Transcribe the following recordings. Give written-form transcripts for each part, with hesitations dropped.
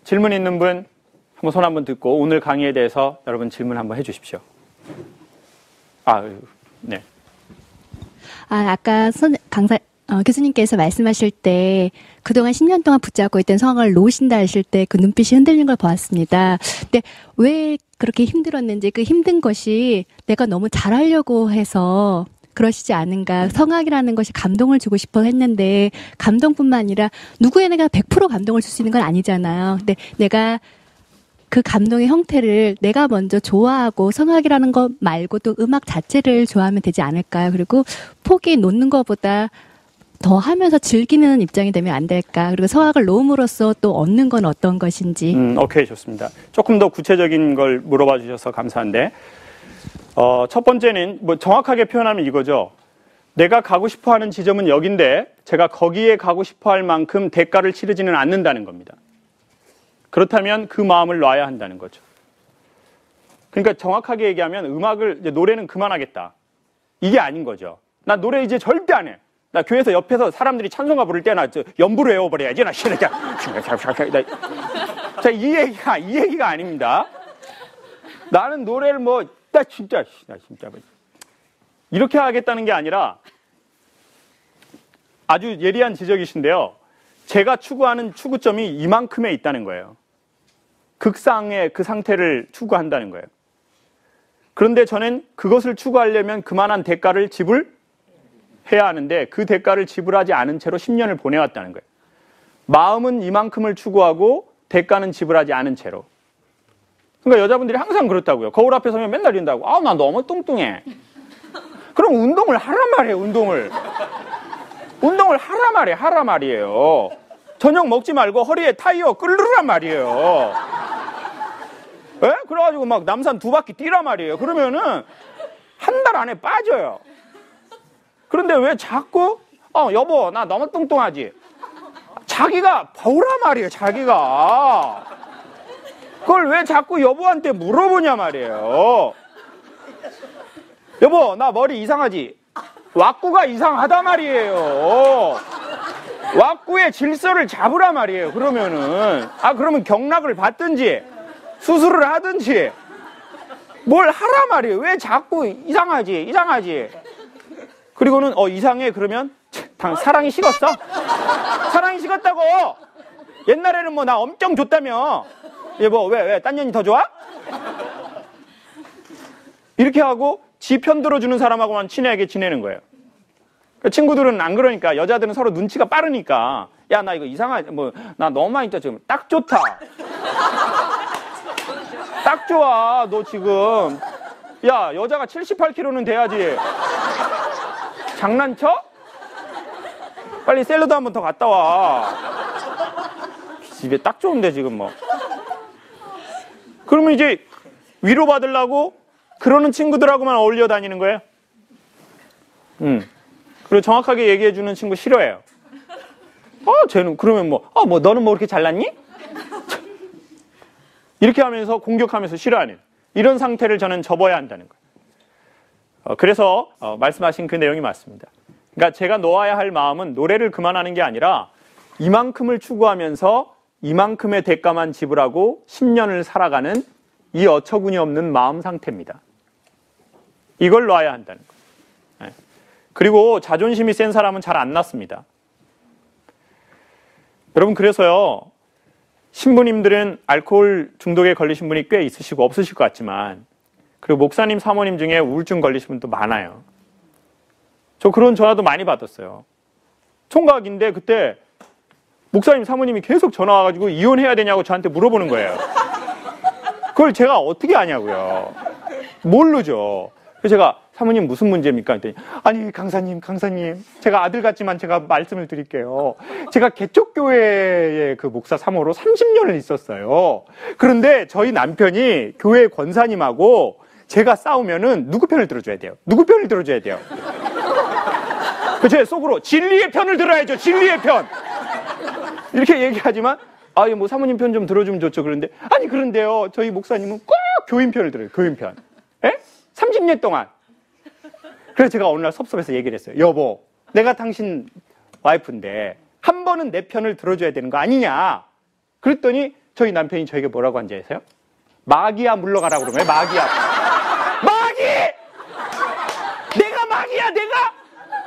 질문 있는 분 한번 손 한번 듣고 오늘 강의에 대해서 여러분 질문 한번 해주십시오. 네. 아까 교수님께서 말씀하실 때 그동안 10년 동안 붙잡고 있던 성을 놓으신다 하실 때 그 눈빛이 흔들린 걸 보았습니다. 근데 왜 그렇게 힘들었는지 그 힘든 것이 내가 너무 잘하려고 해서 그러시지 않은가. 성악이라는 것이 감동을 주고 싶어 했는데 감동뿐만 아니라 누구에게 내가 100% 감동을 줄 수 있는 건 아니잖아요. 근데 내가 그 감동의 형태를 내가 먼저 좋아하고 성악이라는 것 말고도 음악 자체를 좋아하면 되지 않을까요? 그리고 포기 놓는 것보다 더 하면서 즐기는 입장이 되면 안 될까? 그리고 성악을 놓음으로써 또 얻는 건 어떤 것인지. 오케이, 좋습니다. 조금 더 구체적인 걸 물어봐 주셔서 감사한데, 첫 번째는 뭐 정확하게 표현하면 이거죠. 내가 가고 싶어 하는 지점은 여긴데 제가 거기에 가고 싶어 할 만큼 대가를 치르지는 않는다는 겁니다. 그렇다면 그 마음을 놔야 한다는 거죠. 그러니까 정확하게 얘기하면 이제 노래는 그만하겠다. 이게 아닌 거죠. 나 노래 이제 절대 안 해. 나 교회에서 옆에서 사람들이 찬송가 부를 때 나 연부를 외워버려야지. 나 자, 이 얘기가 아닙니다. 나는 노래를 나 진짜 이렇게 하겠다는 게 아니라 아주 예리한 지적이신데요. 제가 추구하는 추구점이 이만큼에 있다는 거예요. 극상의 그 상태를 추구한다는 거예요. 그런데 저는 그것을 추구하려면 그만한 대가를 지불해야 하는데 그 대가를 지불하지 않은 채로 10년을 보내왔다는 거예요. 마음은 이만큼을 추구하고 대가는 지불하지 않은 채로. 그러니까 여자분들이 항상 그렇다고요. 거울 앞에 서면 맨날 이런다고. 나 너무 뚱뚱해. 그럼 운동을 하란 말이에요. 운동을 하란 말이에요. 저녁 먹지 말고 허리에 타이어 끌르란 말이에요. 예? 그래가지고 막 남산 2바퀴 뛰란 말이에요. 그러면은 한 달 안에 빠져요. 그런데 왜 자꾸 여보 나 너무 뚱뚱하지? 자기가 보란 말이에요. 자기가 그걸 왜 자꾸 여보한테 물어보냐 말이에요. 여보 나 머리 이상하지? 왁구가 이상하다 말이에요. 왁구의 질서를 잡으라 말이에요. 그러면 경락을 받든지 수술을 하든지 뭘 하라 말이에요. 왜 자꾸 이상하지? 그리고는 이상해 그러면 사랑이 식었어? 사랑이 식었다고? 옛날에는 나 엄청 좋다며. 여보 왜 딴 년이 더 좋아? 이렇게 하고 지 편 들어주는 사람하고만 친하게 지내는 거예요. 친구들은 안 그러니까. 여자들은 서로 눈치가 빠르니까 야 나 이거 이상하지? 나 너무 많이 있다 지금. 딱 좋다. 딱 좋아. 너 지금 야 여자가 78kg는 돼야지. 장난쳐? 빨리 샐러드 한 번 더 갔다 와. 집에 딱 좋은데 지금 그러면 이제 위로받으려고 그러는 친구들하고만 어울려 다니는 거예요. 그리고 정확하게 얘기해주는 친구 싫어해요. 쟤는 그러면 너는 이렇게 잘났니? 이렇게 하면서 공격하면서 싫어하는 이런 상태를 저는 접어야 한다는 거예요. 그래서 말씀하신 그 내용이 맞습니다. 그러니까 제가 놓아야 할 마음은 노래를 그만하는 게 아니라 이만큼을 추구하면서 이만큼의 대가만 지불하고 10년을 살아가는 이 어처구니 없는 마음 상태입니다. 이걸 놔야 한다는 거예요. 그리고 자존심이 센 사람은 잘 안 낫습니다. 여러분 그래서요. 신부님들은 알코올 중독에 걸리신 분이 꽤 있으시고 없으실 것 같지만 그리고 목사님, 사모님 중에 우울증 걸리신 분도 많아요. 저 그런 전화도 많이 받았어요. 총각인데 그때 목사님, 사모님이 계속 전화 와가지고 이혼해야 되냐고 저한테 물어보는 거예요. 그걸 제가 어떻게 아냐고요. 모르죠. 그래서 제가 사모님 무슨 문제입니까? 했더니 아니 강사님 제가 아들 같지만 제가 말씀을 드릴게요. 제가 개척교회의 그 목사 사모로 30년을 있었어요. 그런데 저희 남편이 교회 권사님하고 제가 싸우면은 누구 편을 들어줘야 돼요? 그 제 속으로 진리의 편을 들어야죠. 진리의 편. 이렇게 얘기하지만 사모님 편 좀 들어주면 좋죠. 그런데요. 저희 목사님은 꼭 교인 편을 들어요. 교인 편. 30년 동안. 그래서 제가 어느 날 섭섭해서 얘기를 했어요. 여보, 내가 당신 와이프인데 한 번은 내 편을 들어줘야 되는 거 아니냐. 그랬더니 저희 남편이 저에게 뭐라고 한지 아세요? 마귀야 물러가라고 그러는 거예요. 마귀야. 마귀! 내가 마귀야. 내가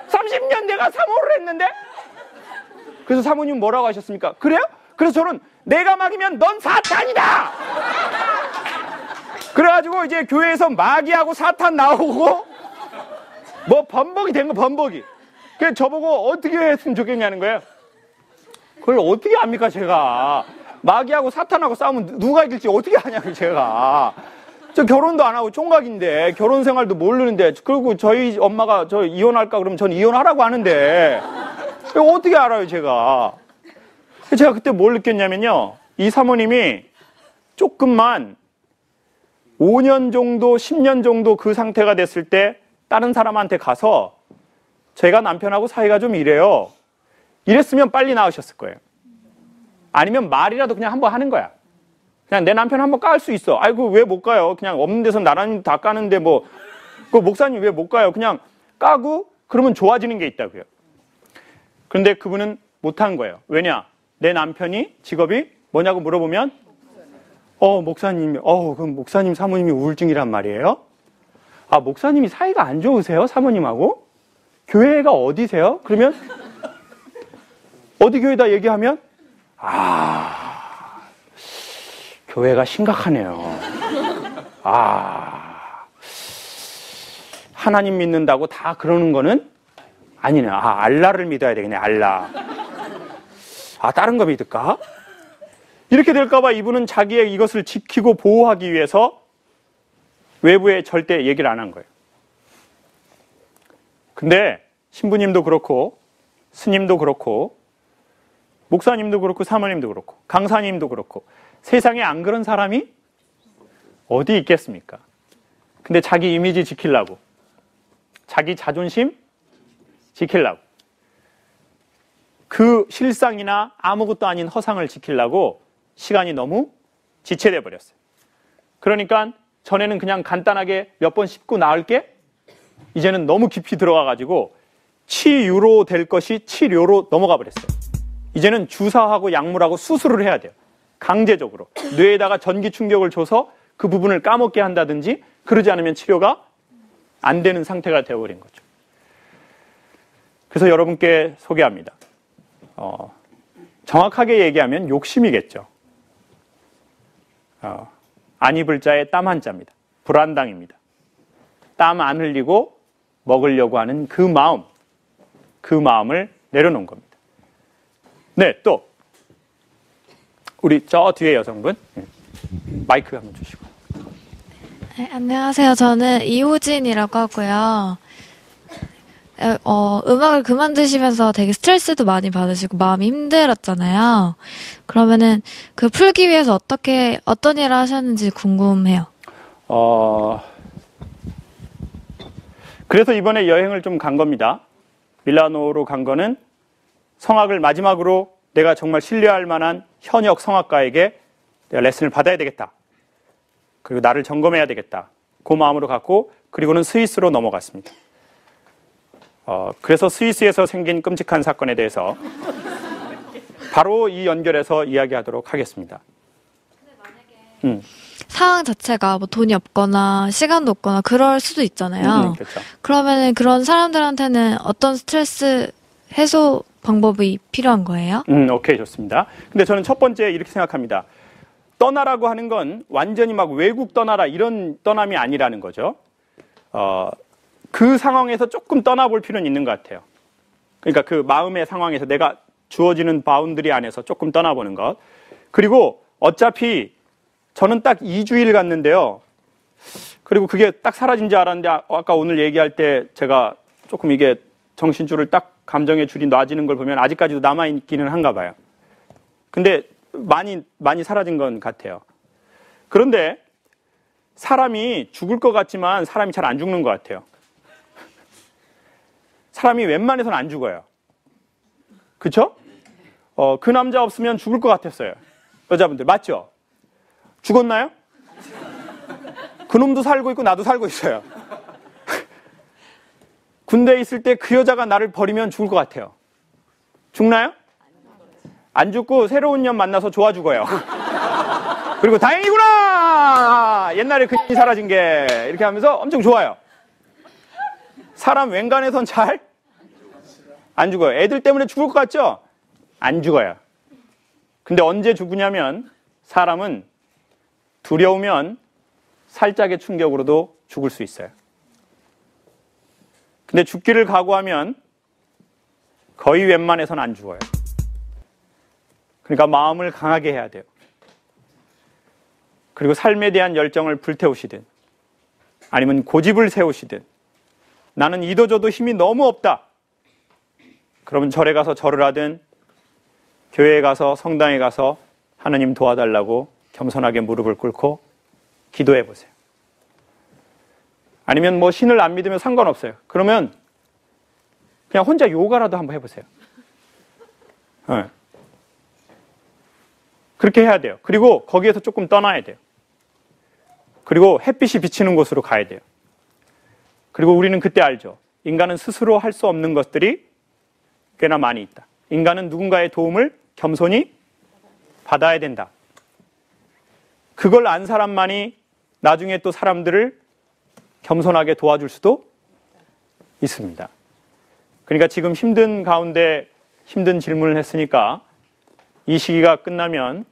30년 내가 사모를 했는데. 그래서 사모님 뭐라고 하셨습니까? 그래요? 그래서 저는 내가 마귀면 넌 사탄이다. 그래가지고 이제 교회에서 마귀하고 사탄 나오고 뭐 범벅이 된 거 범벅이. 그래서 저보고 어떻게 했으면 좋겠냐는 거예요. 그걸 어떻게 압니까 제가. 마귀하고 사탄하고 싸우면 누가 이길지 어떻게 아냐고 제가. 저 결혼도 안 하고 총각인데 결혼 생활도 모르는데 그리고 저희 엄마가 저 이혼할까 그러면 전 이혼하라고 하는데 이거 어떻게 알아요 제가. 제가 그때 뭘 느꼈냐면요. 이 사모님이 조금만 5년 정도 10년 정도 그 상태가 됐을 때 다른 사람한테 가서 제가 남편하고 사이가 좀 이래요. 이랬으면 빨리 나으셨을 거예요. 아니면 말이라도 그냥 한번 하는 거야. 그냥 내 남편 한번 깔 수 있어. 아이고 왜 못 가요? 그냥 없는 데서 나라님 다 까는데 뭐 그 목사님 왜 못 가요? 그냥 까고 그러면 좋아지는 게 있다고요. 그런데 그분은 못한 거예요. 왜냐? 내 남편이 직업이 뭐냐고 물어보면 목사님, 그럼 목사님 사모님이 우울증이란 말이에요? 아, 목사님이 사이가 안 좋으세요? 사모님하고? 교회가 어디세요? 그러면 어디 교회다 얘기하면 교회가 심각하네요. 하나님 믿는다고 다 그러는 거는 아니네. 알라를 믿어야 되겠네. 알라. 다른 거 믿을까? 이렇게 될까봐 이분은 자기의 이것을 지키고 보호하기 위해서 외부에 절대 얘기를 안 한 거예요. 근데 신부님도 그렇고 스님도 그렇고 목사님도 그렇고 사모님도 그렇고 강사님도 그렇고 세상에 안 그런 사람이 어디 있겠습니까? 근데 자기 이미지 지키려고 자기 자존심 지키려고 그 실상이나 아무것도 아닌 허상을 지키려고 시간이 너무 지체돼 버렸어요. 그러니까 전에는 그냥 간단하게 몇 번 씹고 나을게 이제는 너무 깊이 들어가가지고 치유로 될 것이 치료로 넘어가 버렸어요. 이제는 주사하고 약물하고 수술을 해야 돼요. 강제적으로 뇌에다가 전기 충격을 줘서 그 부분을 까먹게 한다든지 그러지 않으면 치료가 안 되는 상태가 되어버린 거죠. 그래서 여러분께 소개합니다. 정확하게 얘기하면 욕심이겠죠. 안 입을 자의 땀 한자입니다. 불안당입니다. 땀 안 흘리고 먹으려고 하는 그 마음을 내려놓은 겁니다. 네, 또 우리 저 뒤에 여성분 마이크 한번 주시고. 네, 안녕하세요. 저는 이호진이라고 하고요. 음악을 그만두시면서 되게 스트레스도 많이 받으시고 마음이 힘들었잖아요. 그러면은 그 풀기 위해서 어떤 일을 하셨는지 궁금해요. 그래서 이번에 여행을 좀 간 겁니다. 밀라노로 간 거는 성악을 마지막으로 내가 정말 신뢰할 만한 현역 성악가에게 내가 레슨을 받아야 되겠다. 그리고 나를 점검해야 되겠다. 그 마음으로 갔고 그리고는 스위스로 넘어갔습니다. 그래서 스위스에서 생긴 끔찍한 사건에 대해서 바로 이 연결해서 이야기하도록 하겠습니다. 상황 자체가 뭐 돈이 없거나 시간도 없거나 그럴 수도 있잖아요. 그렇죠. 그러면은 그런 사람들한테는 어떤 스트레스 해소 방법이 필요한 거예요? 오케이, 좋습니다. 근데 저는 첫 번째 이렇게 생각합니다. 떠나라고 하는 건 완전히 막 외국 떠나라 이런 떠남이 아니라는 거죠. 그 상황에서 조금 떠나볼 필요는 있는 것 같아요. 그러니까 그 마음의 상황에서 내가 주어지는 바운드리 안에서 조금 떠나보는 것. 그리고 어차피 저는 딱 2주일 갔는데요. 그리고 그게 딱 사라진 줄 알았는데 아까 오늘 얘기할 때 제가 조금 이게 정신줄을 딱 감정의 줄이 놔지는 걸 보면 아직까지도 남아있기는 한가 봐요. 근데 많이 사라진 건 같아요. 그런데 사람이 죽을 것 같지만 사람이 잘 안 죽는 것 같아요. 사람이 웬만해서는 안 죽어요. 그쵸? 그 남자 없으면 죽을 것 같았어요. 여자분들 맞죠? 죽었나요? 그놈도 살고 있고 나도 살고 있어요. 군대에 있을 때 그 여자가 나를 버리면 죽을 것 같아요. 죽나요? 안 죽고 새로운 년 만나서 좋아 죽어요. 그리고 다행이구나! 옛날에 근육이 사라진 게 이렇게 하면서 엄청 좋아요. 사람 웬간해선 잘 안 죽어요. 애들 때문에 죽을 것 같죠? 안 죽어요. 근데 언제 죽으냐면 사람은 두려우면 살짝의 충격으로도 죽을 수 있어요. 근데 죽기를 각오하면 거의 웬만해서는 안 죽어요. 그러니까 마음을 강하게 해야 돼요. 그리고 삶에 대한 열정을 불태우시든 아니면 고집을 세우시든 나는 이도저도 힘이 너무 없다. 그러면 절에 가서 절을 하든 교회에 가서 성당에 가서 하나님 도와달라고 겸손하게 무릎을 꿇고 기도해 보세요. 아니면 뭐 신을 안 믿으면 상관없어요. 그러면 그냥 혼자 요가라도 한번 해보세요. 네. 그렇게 해야 돼요. 그리고 거기에서 조금 떠나야 돼요. 그리고 햇빛이 비치는 곳으로 가야 돼요. 그리고 우리는 그때 알죠. 인간은 스스로 할 수 없는 것들이 꽤나 많이 있다. 인간은 누군가의 도움을 겸손히 받아야 된다. 그걸 안 사람만이 나중에 또 사람들을 겸손하게 도와줄 수도 있습니다. 그러니까 지금 힘든 가운데 힘든 질문을 했으니까 이 시기가 끝나면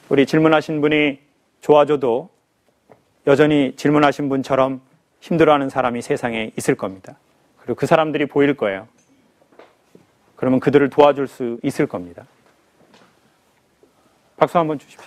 우리 질문하신 분이 좋아져도 여전히 질문하신 분처럼 힘들어하는 사람이 세상에 있을 겁니다. 그리고 그 사람들이 보일 거예요. 그러면 그들을 도와줄 수 있을 겁니다. 박수 한번 주십시오.